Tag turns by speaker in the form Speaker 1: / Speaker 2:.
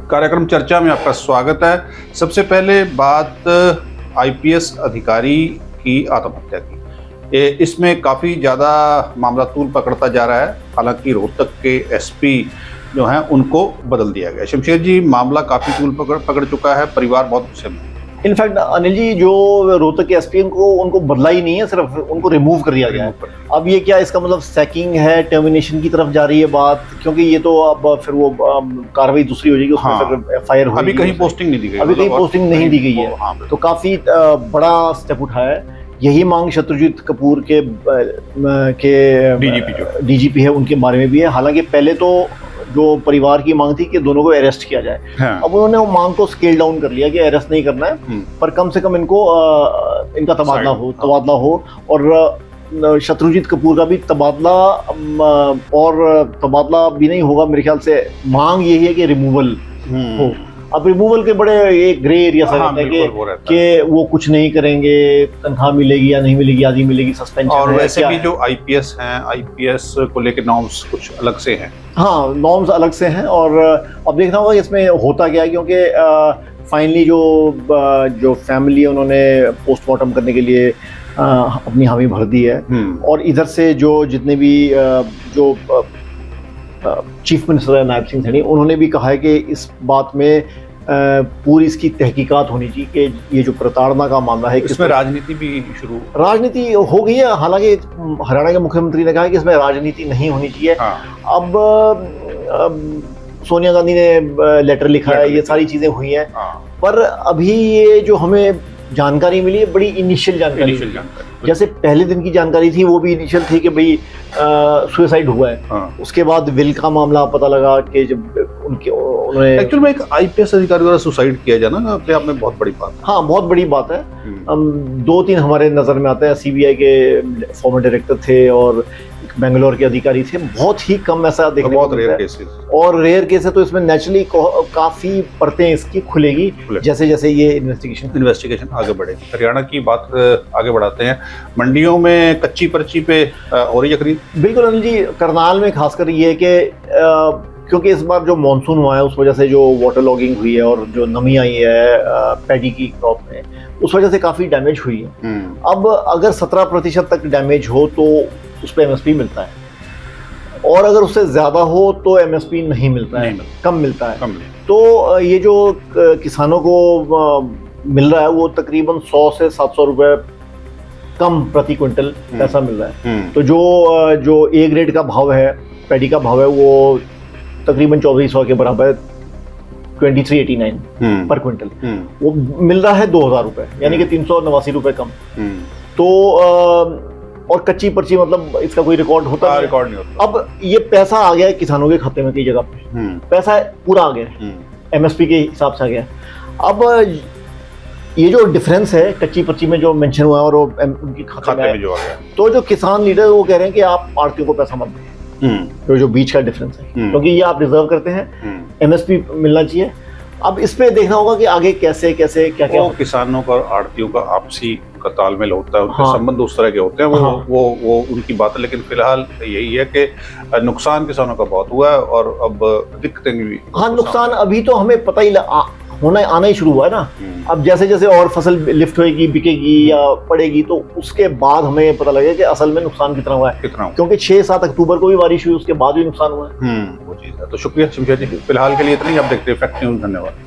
Speaker 1: कार्यक्रम चर्चा में आपका स्वागत है। सबसे पहले बात आईपीएस अधिकारी की आत्महत्या की। इसमें काफ़ी ज़्यादा मामला तूल पकड़ता जा रहा है। हालांकि रोहतक के एसपी जो हैं उनको बदल दिया गया। शमशेर जी, मामला काफ़ी तूल पकड़ चुका है, परिवार बहुत गुस्से में।
Speaker 2: इनफैक्ट अनिल जी, जो रोहतक के एसपी उनको बदला ही नहीं है, सिर्फ उनको रिमूव कर दिया गया है। अब ये क्या, इसका मतलब सैकिंग है, टर्मिनेशन की तरफ जा रही है बात, क्योंकि ये तो अब फिर वो कार्रवाई दूसरी हो जाएगी, उसमें
Speaker 1: हाँ,
Speaker 2: फिर एफआईआर होगी।
Speaker 1: अभी कहीं पोस्टिंग नहीं दी गई,
Speaker 2: अभी कहीं पोस्टिंग नहीं दी गई है।
Speaker 1: हाँ,
Speaker 2: तो काफी बड़ा स्टेप उठाया है। यही मांग शत्रुजीत कपूर के डीजीपी है, उनके बारे में भी है। हालांकि पहले तो जो परिवार की मांग थी कि दोनों को अरेस्ट किया जाए,
Speaker 1: हाँ।
Speaker 2: अब उन्होंने वो मांग को स्केल डाउन कर लिया कि अरेस्ट नहीं करना है, पर कम से कम इनको इनका तबादला हो। और शत्रुजीत कपूर का भी तबादला, और तबादला भी नहीं होगा मेरे ख्याल से। मांग यही है कि रिमूवल हो। अब रिमूवल के बड़े एक ग्रे एरिया सा रहता है कि वो कुछ नहीं करेंगे, तनख्वाह मिलेगी या नहीं मिलेगी, आदि मिलेगी, सस्पेंशन।
Speaker 1: और वैसे भी जो आईपीएस हैं, आईपीएस को लेकर नॉर्म्स कुछ अलग से हैं।
Speaker 2: हाँ, नॉर्म्स अलग से हैं। और अब देखना होगा इसमें होता क्या है, क्योंकि फाइनली जो फैमिली है उन्होंने पोस्टमार्टम करने के लिए अपनी हामी भर दी है। और इधर से जो जितने भी जो चीफ मिनिस्टर है नायब सिंह सैनी, उन्होंने भी कहा है कि इस बात में पूरी इसकी तहकीकात होनी चाहिए कि ये जो प्रताड़ना का मामला है,
Speaker 1: इसमें राजनीति भी शुरू
Speaker 2: राजनीति हो गई है। हालांकि हरियाणा के मुख्यमंत्री ने कहा है कि इसमें राजनीति नहीं होनी चाहिए।
Speaker 1: हाँ।
Speaker 2: अब सोनिया गांधी ने लेटर लिखा है, ये सारी चीजें हुई हैं।
Speaker 1: हाँ।
Speaker 2: पर अभी ये जो हमें जानकारी मिली है, बड़ी इनिशियल जानकारी। जैसे पहले दिन की जानकारी थी, वो भी इनिशियल थी कि भाई सुसाइड हुआ है।
Speaker 1: हाँ। उसके
Speaker 2: उसके बाद विल का मामला पता लगा कि जब उन्होंने
Speaker 1: एक्चुअल में एक आईपीएस अधिकारी द्वारा सुसाइड किया जाना अपने आप में बहुत बड़ी बात है।
Speaker 2: हाँ, बहुत बड़ी बात है। 2-3 हमारे नज़र में आते हैं। सीबीआई के फॉर्मर डायरेक्टर थे और बेंगलोर के अधिकारी थे। बहुत ही कम ऐसा देखने को मिलता है। और रेयर केस है, तो इसमें नेचुरली काफ़ी परतें इसकी खुलेगी जैसे जैसे ये इन्वेस्टिगेशन
Speaker 1: आगे बढ़ेगी। हरियाणा की बात आगे बढ़ाते हैं। मंडियों में कच्ची पर्ची पे हो रही है खरीद।
Speaker 2: बिल्कुल अनिल जी, करनाल में खासकर ये कि क्योंकि इस बार जो मानसून हुआ है उस वजह से जो वाटर लॉगिंग हुई है और जो नमी आई है पैडी की क्रॉप में, उस वजह से काफ़ी डैमेज हुई है। अब अगर 17% तक डैमेज हो तो उस पर एमएसपी मिलता है, और अगर उससे ज़्यादा हो तो एमएसपी नहीं मिलता है, कम मिलता है। तो ये जो किसानों को मिल रहा है वो तकरीबन 100 से 700 रुपये कम प्रति क्विंटल पैसा मिल रहा है। तो जो ए ग्रेड का भाव है, पैडी का भाव है, वो तकरीबन 2400 के बराबर, 2389 पर क्विंटल वो मिल रहा है 2000 रुपये, यानी कि 389 रुपये कम। तो और कच्ची पर्ची मतलब इसका कोई रिकॉर्ड होता है?
Speaker 1: रिकॉर्ड नहीं होता।
Speaker 2: अब ये पैसा आ गया है किसानों के खाते में, कई जगह पे पैसा पूरा आ गया, एमएसपी के हिसाब से आ गया। अब ये जो डिफरेंस है कच्ची पर्ची में जो मेंशन हुआ है और उनकी खाते में जो आ गया, तो जो किसान लीडर वो कह रहे हैं कि आप आड़तियों को पैसा मत दें। जो बीच का डिफरेंस है, क्योंकि ये आप रिजर्व करते हैं, एमएसपी मिलना चाहिए। अब इस पे देखना होगा कि आगे कैसे क्या
Speaker 1: किसानों का और आड़तियों का आपसी का तालमेल होता है, उनके संबंध उस तरह के होते हैं। वो उनकी बात है। लेकिन फिलहाल यही है कि नुकसान किसानों का बहुत हुआ है और अब दिक्कतें भी।
Speaker 2: हाँ, नुकसान अभी तो हमें पता ही आना ही शुरू हुआ है ना। अब जैसे जैसे और फसल लिफ्ट होएगी, बिकेगी या पड़ेगी, तो उसके बाद हमें पता लगेगा कि असल में नुकसान कितना हुआ है। क्योंकि 6-7 अक्टूबर को भी बारिश हुई, उसके बाद भी नुकसान हुआ है।
Speaker 1: वो चीज़ है। तो शुक्रिया शमशेर जी, फिलहाल के लिए इतना ही। आप देखते हैं फैक्ट न्यूज़। धन्यवाद।